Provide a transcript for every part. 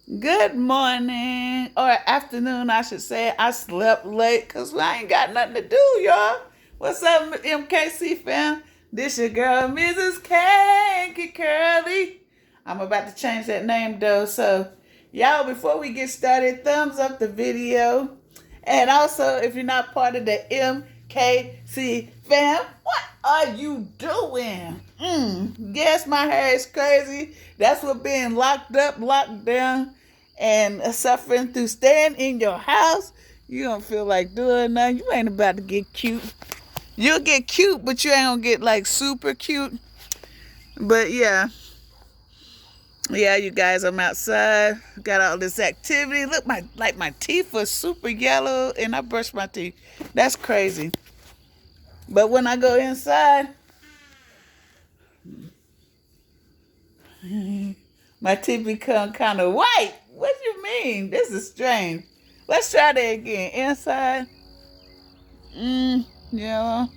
Good morning or afternoon, I should say. I slept late because I ain't got nothing to do, y'all. What's up, MKC fam? This your girl, MrsKankyCurly. I'm about to change that name though. So, y'all, before we get started, thumbs up the video. And also, if you're not part of the MKC fam, what are you doing? Yes, my hair is crazy. That's what being locked up, locked down, and suffering through staying in your house. You don't feel like doing nothing. You ain't about to get cute. You'll get cute, but you ain't gonna get like super cute. But yeah, you guys, I'm outside. Got all this activity. Look, my teeth were super yellow, and I brushed my teeth. That's crazy. But when I go inside, my teeth become kind of white. What you mean? This is strange. Let's try that again. Inside, yellow.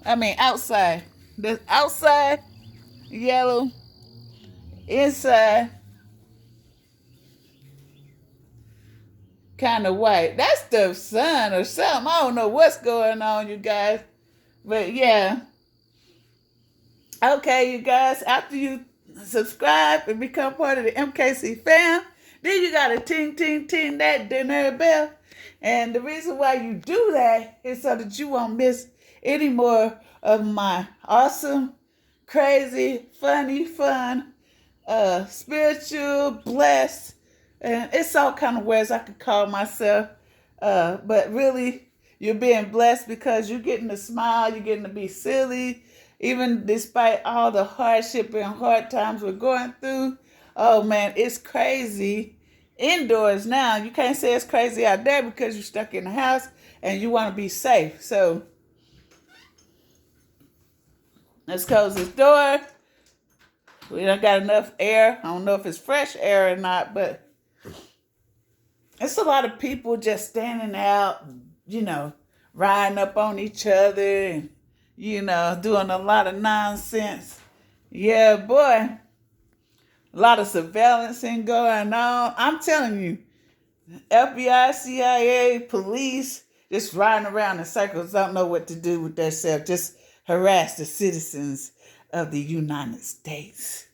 I mean outside. The outside yellow. Inside kind of white. That's the sun or something. I don't know what's going on, you guys. But yeah. Okay, you guys, after you subscribe and become part of the MKC fam, then you gotta ting ting ting that dinner bell. And the reason why you do that is so that you won't miss any more of my awesome, crazy, funny, fun, spiritual, blessed, and it's all kind of words I could call myself. But really, you're being blessed because you're getting to smile, you're getting to be silly, even despite all the hardship and hard times we're going through. Oh man, it's crazy indoors now. You can't say it's crazy out there because you're stuck in the house and you want to be safe. So let's close this door. We don't got enough air. I don't know if it's fresh air or not, but it's a lot of people just standing out, riding up on each other and, doing a lot of nonsense. Yeah, boy. A lot of surveillance going on. I'm telling you, FBI, CIA, police, just riding around in circles, don't know what to do with themselves. Just harass the citizens of the United States.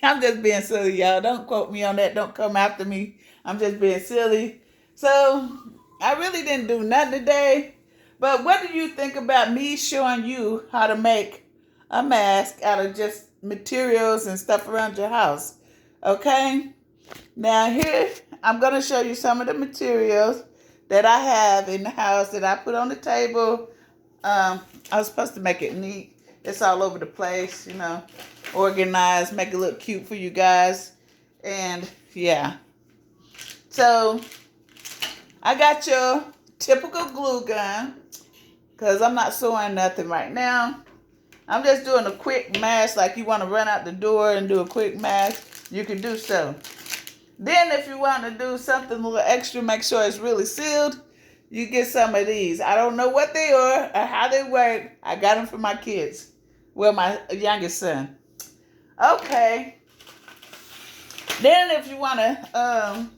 I'm just being silly, y'all. Don't quote me on that. Don't come after me. I'm just being silly. So, I really didn't do nothing today. But what do you think about me showing you how to make a mask out of just materials and stuff around your house? Okay? Now, here, I'm going to show you some of the materials that I have in the house that I put on the table. I was supposed to make it neat. It's all over the place, organized, make it look cute for you guys. And yeah. So I got your typical glue gun because I'm not sewing nothing right now. I'm just doing a quick mask. Like you want to run out the door and do a quick mask, you can do so. Then if you want to do something a little extra, make sure it's really sealed, you get some of these. I don't know what they are or how they work. I got them for my kids. Well, my youngest son. Okay. Then if you want to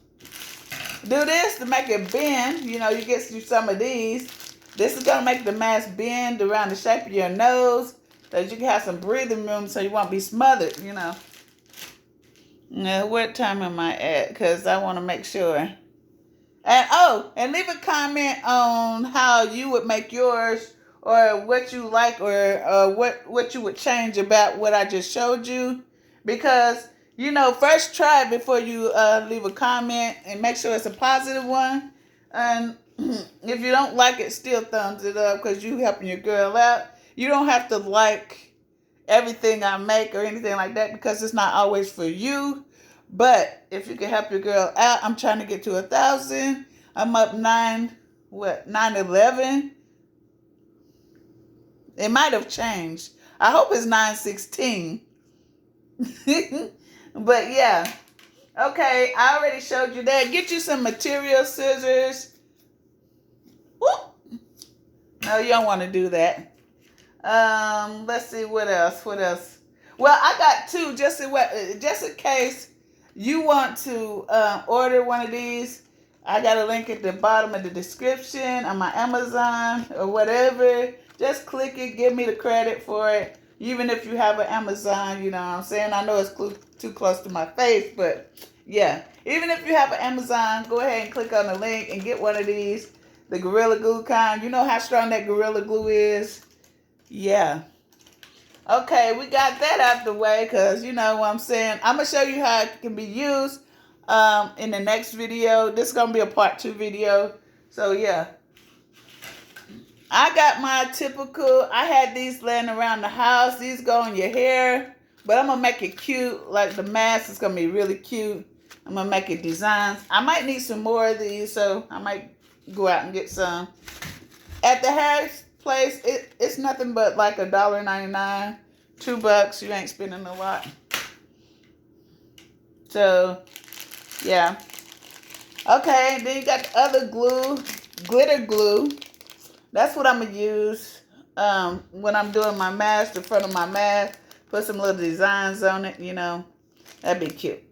do this to make it bend, you get you some of these. This is going to make the mask bend around the shape of your nose so that you can have some breathing room so you won't be smothered, Now, what time am I at? Because I want to make sure. And leave a comment on how you would make yours or what you like or what you would change about what I just showed you. Because, first try it before you leave a comment and make sure it's a positive one. And if you don't like it, still thumbs it up because you helping your girl out. You don't have to like everything I make or anything like that because it's not always for you. But if you can help your girl out, I'm trying to get to 1,000. I'm up 911. It might have changed. I hope it's 916. But yeah. Okay, I already showed you that. Get you some material scissors. Whoop. No, you don't want to do that. Let's see what else. Well, I got two just in case you want to order one of these, I got a link at the bottom of the description on my Amazon or whatever. Just click it, give me the credit for it. Even if you have an Amazon, you know what I'm saying? I know it's too close to my face, but yeah. Even if you have an Amazon, go ahead and click on the link and get one of these. The Gorilla Glue kind. You know how strong that Gorilla Glue is? Yeah. Okay, we got that out the way because you know what I'm saying. I'm going to show you how it can be used in the next video. This is going to be a part 2 video. So, yeah. I got my typical, I had these laying around the house. These go on your hair. But I'm going to make it cute. Like the mask is going to be really cute. I'm going to make it designs. I might need some more of these. So, I might go out and get some. At the hair place, it's nothing but like $1.99. $2. You ain't spending a lot. So, yeah. Okay, then you got the other glue, glitter glue. That's what I'm going to use when I'm doing my mask, the front of my mask. Put some little designs on it, you know. That'd be cute.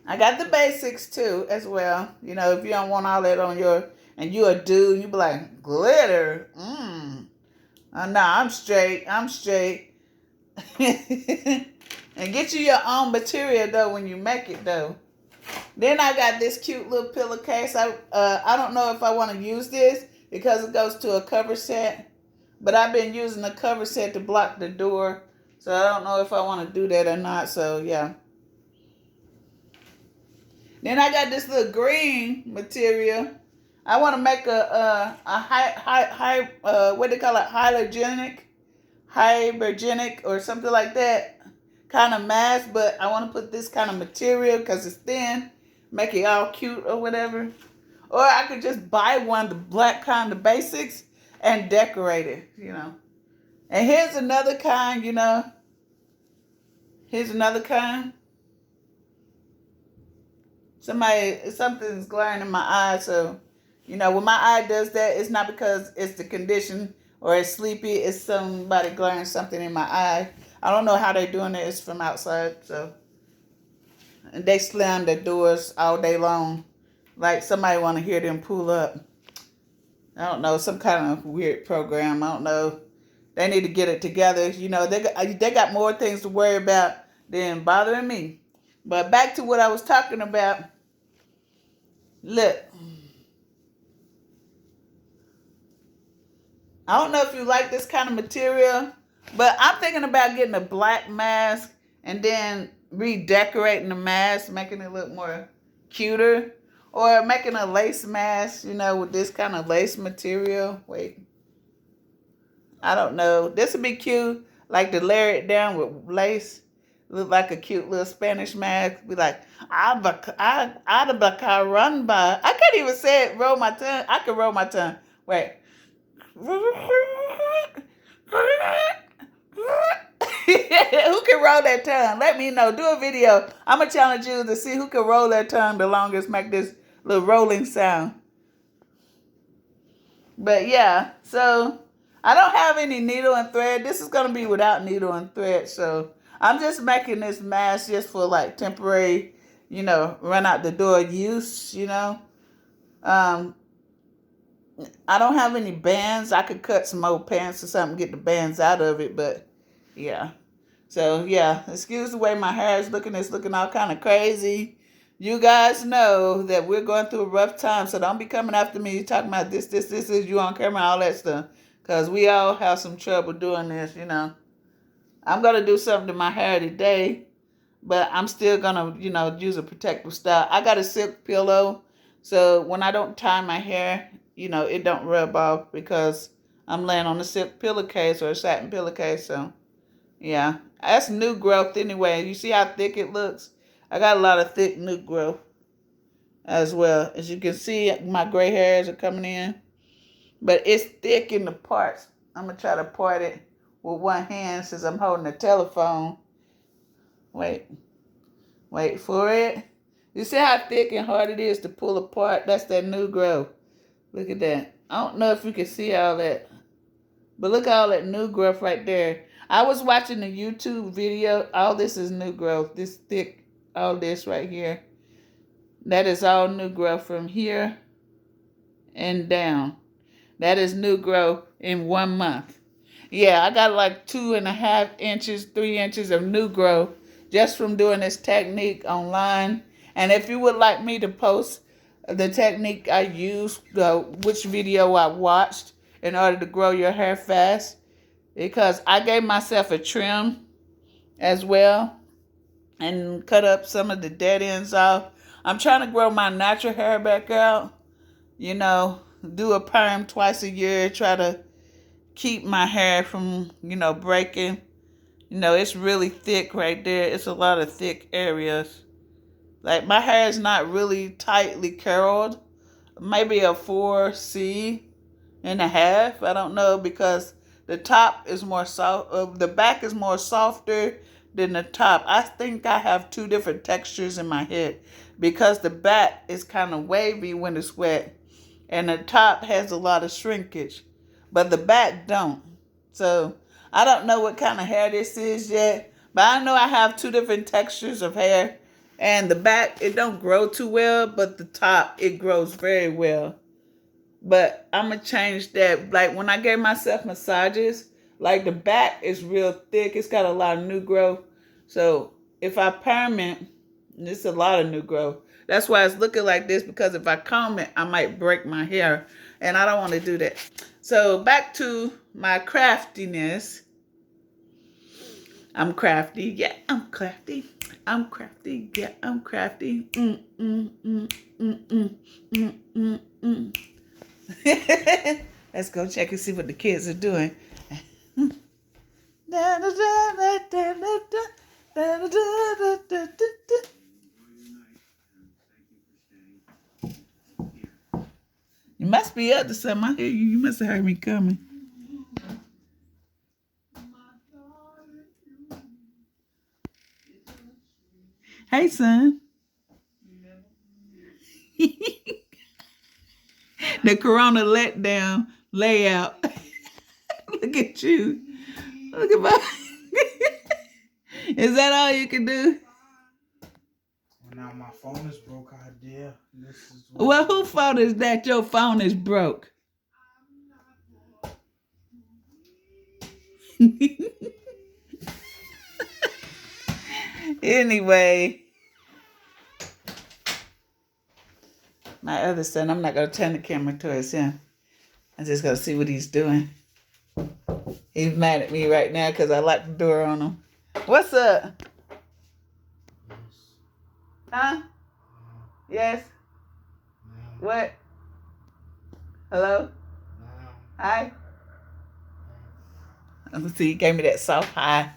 I got the basics too as well. You know, if you don't want all that on your, and you a dude, you be like, glitter. No, I'm straight. I'm straight. And get you your own material though when you make it though. Then I got this cute little pillowcase. I don't know if I want to use this because it goes to a cover set. But I've been using the cover set to block the door. So I don't know if I want to do that or not. So yeah. Then I got this little green material. I want to make a what do they call it? Hybergenic or something like that kind of mask. But I want to put this kind of material because it's thin. Make it all cute or whatever. Or I could just buy one, the black kind, the basics, and decorate it, you know. And here's another kind, you know. Here's another kind. Something's glaring in my eye, so, you know, when my eye does that, it's not because it's the condition or it's sleepy, it's somebody glaring something in my eye. I don't know how they're doing it, it's from outside, so. And they slam their doors all day long, like somebody want to hear them pull up. I don't know, some kind of weird program, I don't know. They need to get it together, you know, they got more things to worry about than bothering me. But back to what I was talking about. Look. I don't know if you like this kind of material, but I'm thinking about getting a black mask and then redecorating the mask, making it look more cuter. Or making a lace mask, you know, with this kind of lace material. Wait. I don't know. This would be cute. Like to layer it down with lace. Look like a cute little Spanish mask. Be like, run by. I can't even say it. Roll my tongue. I can roll my tongue. Wait. Who can roll their tongue? Let me know. Do a video. I'm going to challenge you to see who can roll their tongue the longest. Make this little rolling sound. But yeah. So I don't have any needle and thread. This is going to be without needle and thread. So I'm just making this mask just for like temporary, you know, run out the door use, you know. I don't have any bands. I could cut some old pants or something, get the bands out of it, but yeah. So yeah, excuse the way my hair is looking. It's looking all kind of crazy. You guys know that we're going through a rough time, so don't be coming after me talking about this is you on camera, all that stuff. Because we all have some trouble doing this, you know. I'm going to do something to my hair today, but I'm still going to, you know, use a protective style. I got a silk pillow, so when I don't tie my hair, you know, it don't rub off because I'm laying on a silk pillowcase or a satin pillowcase. So, yeah, that's new growth anyway. You see how thick it looks? I got a lot of thick new growth as well. As you can see, my gray hairs are coming in. But it's thick in the parts. I'm going to try to part it with one hand since I'm holding the telephone. Wait for it. You see how thick and hard it is to pull apart? That's that new growth. Look at that. I don't know if you can see all that. But look at all that new growth right there. I was watching a YouTube video. All this is new growth. This thick, all this right here. That is all new growth from here and down. That is new growth in 1 month. Yeah, I got like 2.5 inches, 3 inches of new growth just from doing this technique online. And if you would like me to post the technique I used, which video I watched in order to grow your hair fast, because I gave myself a trim as well and cut up some of the dead ends off. I'm trying to grow my natural hair back out, you know, do a perm twice a year, try to keep my hair from, breaking. It's really thick right there. It's a lot of thick areas. Like, my hair is not really tightly curled. Maybe a 4C and a half. I don't know, because the top is more soft. The back is more softer than the top. I think I have 2 different textures in my head, because the back is kind of wavy when it's wet, and the top has a lot of shrinkage, but the back don't. So I don't know what kind of hair this is yet, but I know I have 2 different textures of hair, and the back, it don't grow too well, but the top, it grows very well. But I'm going to change that. Like, when I gave myself massages, like, the back is real thick. It's got a lot of new growth. So if I perm it, it's a lot of new growth. That's why it's looking like this, because if I comb it, I might break my hair, and I don't want to do that. So back to my craftiness. I'm crafty. Yeah, I'm crafty. I'm crafty. Yeah, I'm crafty. Let's go check and see what the kids are doing. You must be up to something. I hear you. You must have heard me coming. Hey, son. The Corona letdown layout. Look at you. Look at my... Is that all you can do? Well, now my phone is broke, idea. Well, whose fault is that your phone is broke? Anyway, my other son, I'm not going to turn the camera towards him. I'm just going to see what he's doing. He's mad at me right now because I locked the door on him. What's up? Huh? Yes? What? Hello? Hi? Let's see, he gave me that soft hi.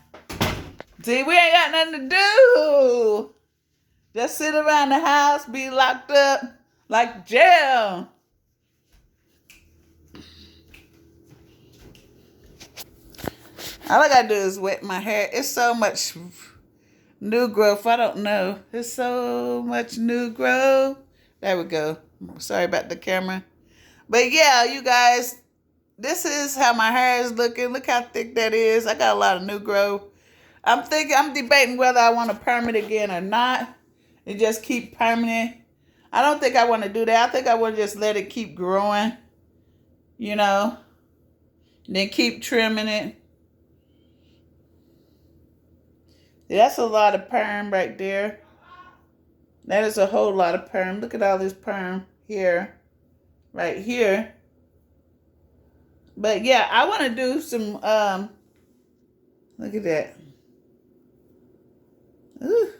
See, we ain't got nothing to do. Just sit around the house, be locked up like jail. All I gotta do is wet my hair. It's so much new growth. I don't know. There's so much new growth. There we go. Sorry about the camera. But yeah, you guys, this is how my hair is looking. Look how thick that is. I got a lot of new growth. I'm debating whether I want to perm it again or not. And just keep perming it. I don't think I want to do that. I think I want to just let it keep growing. You know. And then keep trimming it. That's a lot of perm right there. That is a whole lot of perm. Look at all this perm here. Right here. But yeah, I want to do some, look at that. Ooh.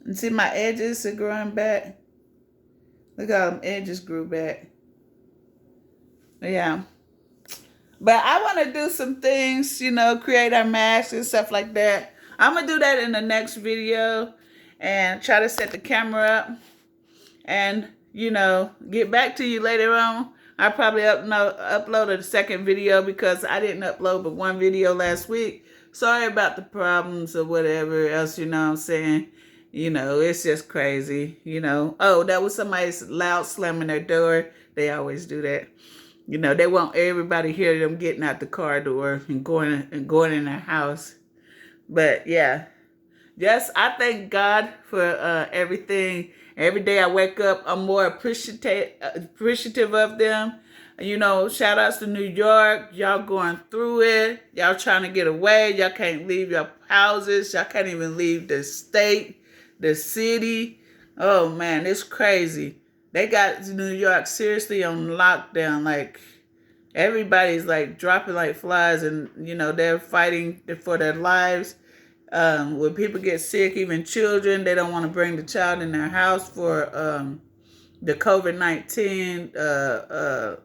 And see, my edges are growing back. Look how them edges grew back. Yeah. But I want to do some things, you know, create our masks and stuff like that. I'm going to do that in the next video and try to set the camera up and, you know, get back to you later on. I probably uploaded a second video because I didn't upload but one video last week. Sorry about the problems or whatever else, you know what I'm saying? You know, it's just crazy, you know. Oh, that was somebody's loud slamming their door. They always do that. You know, they want everybody to hear them getting out the car door and going in their house. But yeah, yes, I thank God for everything. Every day I wake up, I'm more appreciative of them. You know, shout outs to New York. Y'all going through it. Y'all trying to get away. Y'all can't leave your houses. Y'all can't even leave the state, the city. Oh man, it's crazy. They got New York seriously on lockdown. Like everybody's like dropping like flies, and you know they're fighting for their lives. When people get sick, even children, they don't want to bring the child in their house for the COVID-19.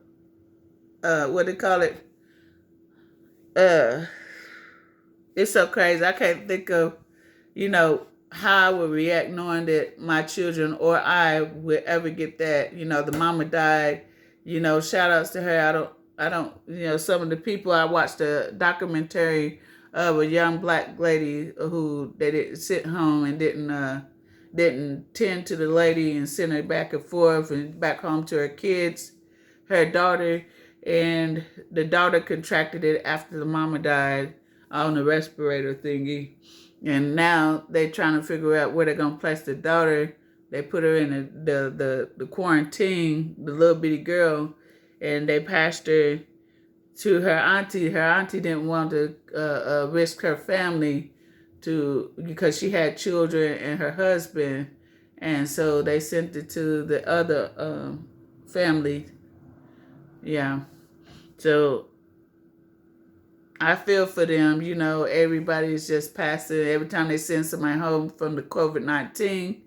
What do they call it? Uh, it's so crazy. I can't think of, you know, how I would react knowing that my children or I would ever get that. You know, the mama died. You know, shout outs to her. I don't, you know, some of the people, I watched a documentary of a young black lady who they didn't sit home and didn't tend to the lady and send her back and forth and back home to her kids, her daughter, and the daughter contracted it after the mama died on the respirator thingy. And now they trying to figure out where they're gonna place the daughter. They put her in the quarantine, the little bitty girl, and they passed her to her auntie. Her auntie didn't want to risk her family because she had children and her husband, and so they sent it to the other family. Yeah, so I feel for them. You know, everybody's just passing. Every time they send somebody home from the COVID-19,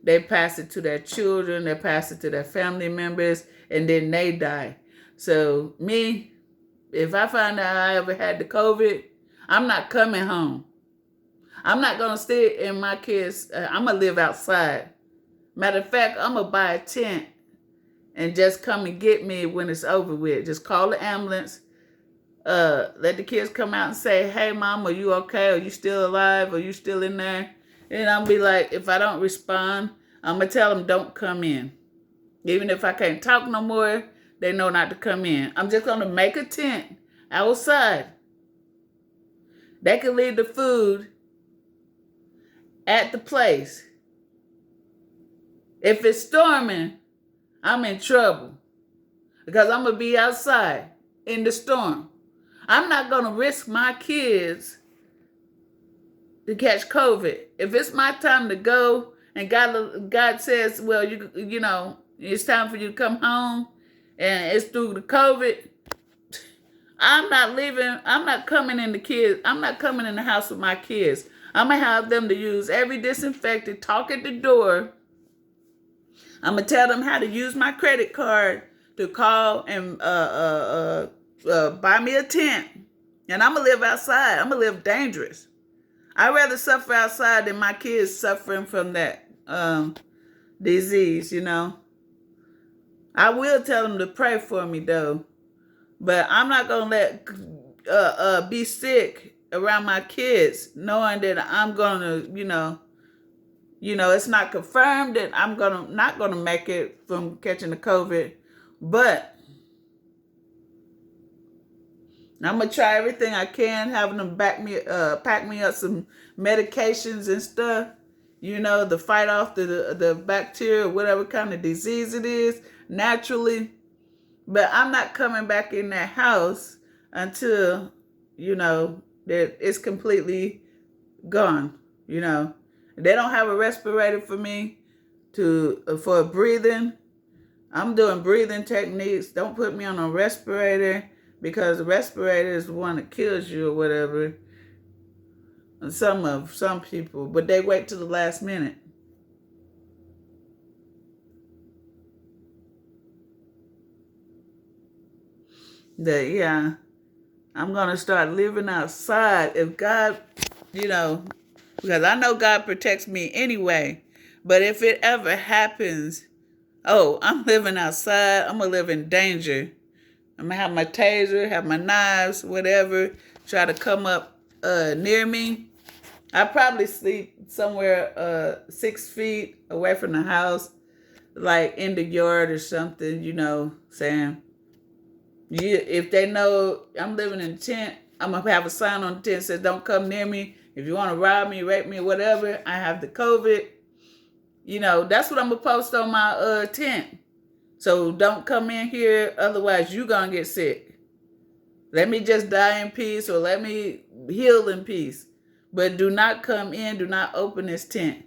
they pass it to their children, they pass it to their family members, and then they die. So me, if I find out I ever had the COVID, I'm not coming home. I'm not going to stay in my kids. I'm going to live outside. Matter of fact, I'm going to buy a tent and just come and get me when it's over with. Just call the ambulance. Let the kids come out and say, hey, Mom, are you okay? Are you still alive? Are you still in there? And I'll be like, if I don't respond, I'm going to tell them don't come in. Even if I can't talk no more, they know not to come in. I'm just going to make a tent outside. They can leave the food at the place. If it's storming, I'm in trouble because I'm going to be outside in the storm. I'm not going to risk my kids to catch COVID. If it's my time to go and God says, well, you know, it's time for you to come home and it's through the COVID, I'm not leaving. I'm not coming in the house with my kids. I'm going to have them to use every disinfectant, talk at the door. I'm going to tell them how to use my credit card to call and buy me a tent. And I'm going to live outside. I'm going to live dangerous. I'd rather suffer outside than my kids suffering from that disease, you know. I will tell them to pray for me, though. But I'm not going to let be sick around my kids, knowing that I'm going to, you know, it's not confirmed that I'm not going to make it from catching the COVID. But I'm going to try everything I can, having them pack me up some medications and stuff, you know, to fight off the bacteria or whatever kind of disease it is naturally. But I'm not coming back in that house until, you know, that it's completely gone, you know. They don't have a respirator for me for breathing. I'm doing breathing techniques. Don't put me on a respirator because the respirator is the one that kills you or whatever. And some people, but they wait till the last minute. Yeah, I'm going to start living outside. If God, you know, because I know God protects me anyway. But if it ever happens, I'm living outside. I'm going to live in danger. I'm going to have my taser, have my knives, whatever, try to come up near me. I probably sleep somewhere 6 feet away from the house, like in the yard or something, you know, saying. If they know I'm living in a tent, I'm gonna have a sign on the tent that says, "Don't come near me. If you want to rob me, rape me, whatever, I have the COVID." That's what I'm gonna post on my tent. So don't come in here, otherwise you gonna get sick. Let me just die in peace, or let me heal in peace. But do not come in, do not open this tent.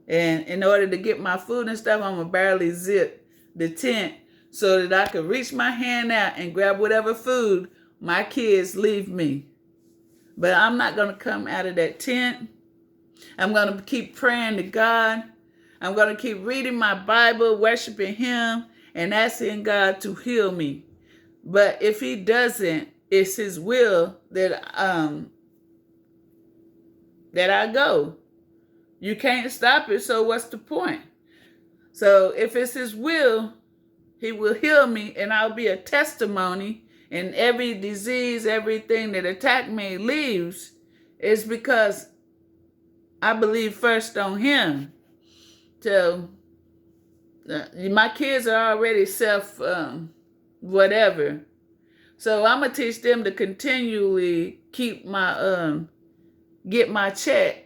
And in order to get my food and stuff, I'm gonna barely zip the tent so that I can reach my hand out and grab whatever food my kids leave me. But I'm not gonna come out of that tent. I'm gonna keep praying to God. I'm gonna keep reading my Bible, worshiping Him, and asking God to heal me. But if He doesn't, it's His will that I go. You can't stop it, so what's the point? So if it's His will, He will heal me, and I'll be a testimony, and every disease, everything that attacked me leaves. Is because I believe first on Him. So my kids are already whatever. So I'm gonna teach them to continually keep get my check.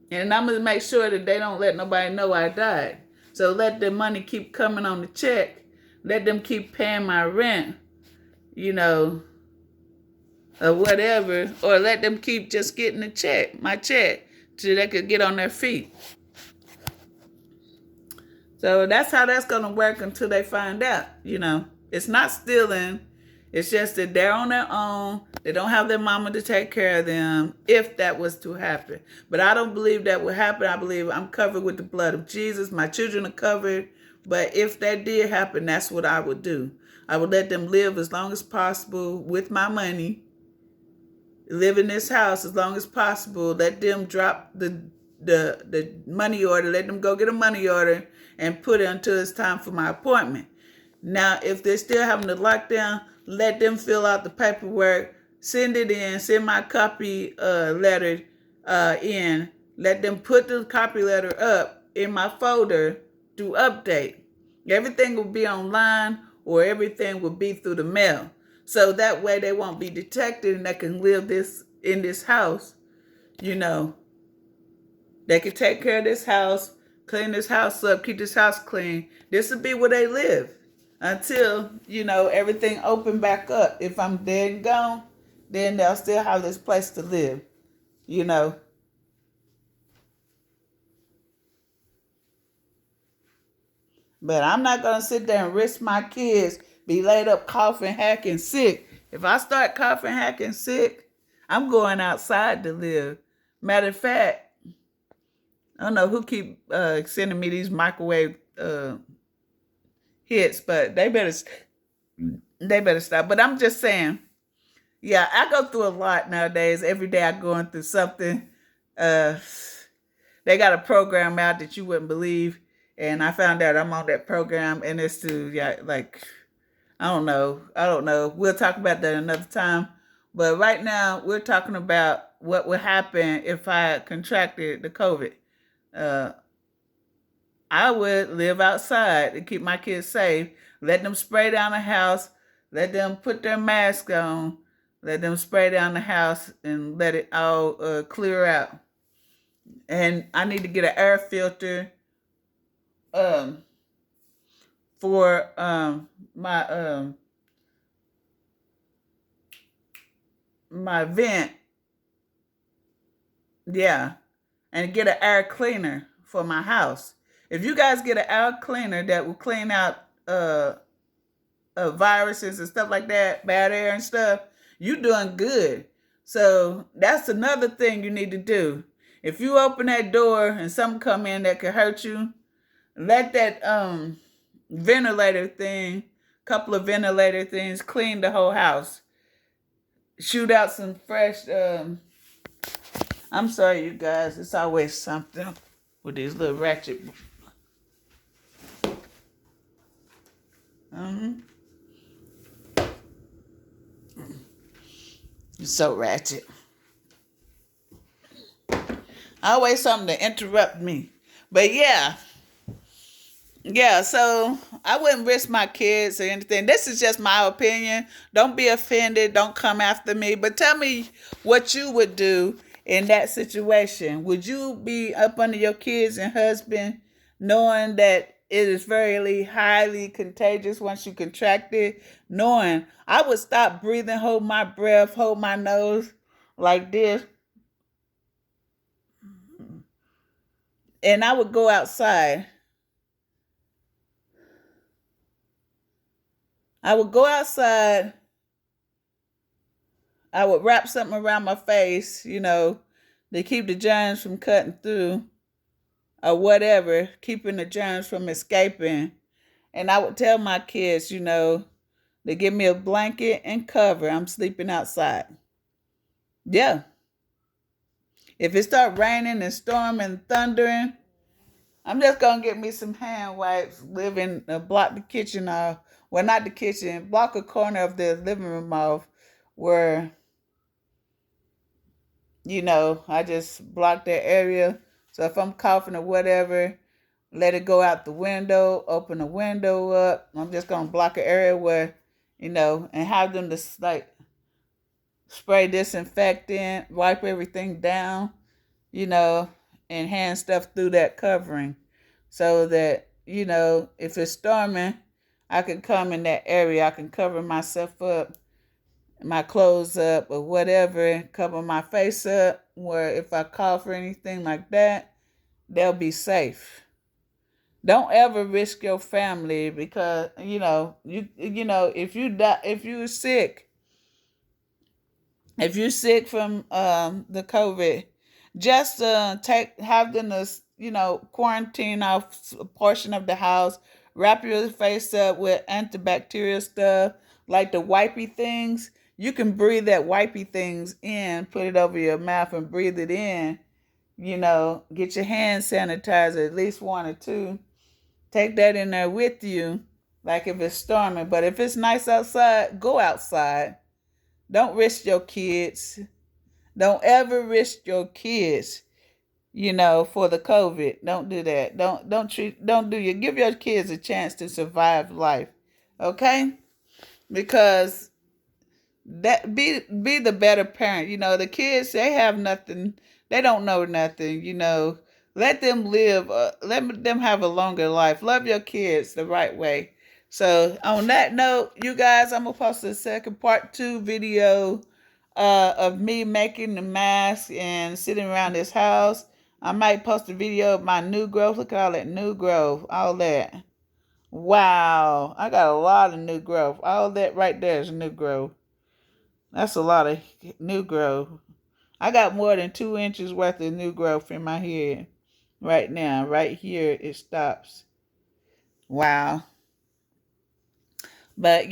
And I'm going to make sure that they don't let nobody know I died. So let the money keep coming on the check. Let them keep paying my rent, or whatever. Or let them keep just getting my check, so they could get on their feet. So that's how that's going to work until they find out, It's not stealing. It's just that they're on their own. They don't have their mama to take care of them, if that was to happen. But I don't believe that would happen. I believe I'm covered with the blood of Jesus. My children are covered. But if that did happen, that's what I would do. I would let them live as long as possible with my money. Live in this house as long as possible. Let them drop the money order. Let them go get a money order and put it until it's time for my appointment. Now, if they're still having the lockdown, let them fill out the paperwork, send it in, send my copy letter in. Let them put the copy letter up in my folder to update. Everything will be online, or everything will be through the mail. So that way they won't be detected, and they can live in this house. They can take care of this house, clean this house up, keep this house clean. This will be where they live. Until, everything open back up. If I'm dead and gone, then they'll still have this place to live, But I'm not going to sit there and risk my kids be laid up coughing, hacking, sick. If I start coughing, hacking, sick, I'm going outside to live. Matter of fact, I don't know who keep sending me these microwave hits, but they better stop. But I'm just saying, yeah, I go through a lot nowadays. Every day I'm going through something. They got a program out that you wouldn't believe, and I found out I'm on that program, and it's I don't know. We'll talk about that another time. But right now, we're talking about what would happen if I contracted the COVID. I would live outside to keep my kids safe. Let them spray down the house. Let them put their mask on. Let them spray down the house and let it all clear out. And I need to get an air filter for my vent. Yeah. And get an air cleaner for my house. If you guys get an air cleaner that will clean out viruses and stuff like that, bad air and stuff, you're doing good. So that's another thing you need to do. If you open that door and something come in that could hurt you, let that couple of ventilator things clean the whole house. Shoot out some fresh, I'm sorry, you guys, it's always something with these little ratchet. It's so ratchet. Always something to interrupt me. But yeah, Yeah, so I wouldn't risk my kids or anything. This is just my opinion. Don't be offended. Don't come after me. But tell me what you would do in that situation. Would you be up under your kids and husband knowing that it is very highly contagious once you contract it? Knowing I would stop breathing, hold my breath, hold my nose like this, and I would go outside. I would go outside. I would wrap something around my face, to keep the germs from cutting through or whatever, keeping the germs from escaping. And I would tell my kids, to give me a blanket and cover. I'm sleeping outside. Yeah. If it start raining and storming and thundering, I'm just gonna get me some hand wipes, block the kitchen off. Well, not the kitchen, block a corner of the living room off where I just block that area. So if I'm coughing or whatever, let it go out the window, open the window up. I'm just going to block an area where, and have them to like spray disinfectant, wipe everything down, and hand stuff through that covering so that, if it's storming, I can come in that area. I can cover myself up, my clothes up or whatever, cover my face up where if I cough or anything like that, they'll be safe. Don't ever risk your family because if you're sick from the COVID, just have them to quarantine off a portion of the house, wrap your face up with antibacterial stuff like the wipey things. You can breathe that wipey things in, put it over your mouth and breathe it in. Get your hand sanitizer, at least one or two. Take that in there with you, like if it's storming. But if it's nice outside, go outside. Don't risk your kids. Don't ever risk your kids, for the COVID. Don't do that. Give your kids a chance to survive life. Okay? Because be the better parent. The kids, they have nothing. They don't know nothing, Let them live, let them have a longer life. Love your kids the right way. So on that note, you guys, I'm going to post a second part 2 video of me making the mask and sitting around this house. I might post a video of my new growth. Look at all that new growth, all that. Wow, I got a lot of new growth. All that right there is new growth. That's a lot of new growth. I got more than 2 inches worth of new growth in my head right now. Right here, it stops. Wow. But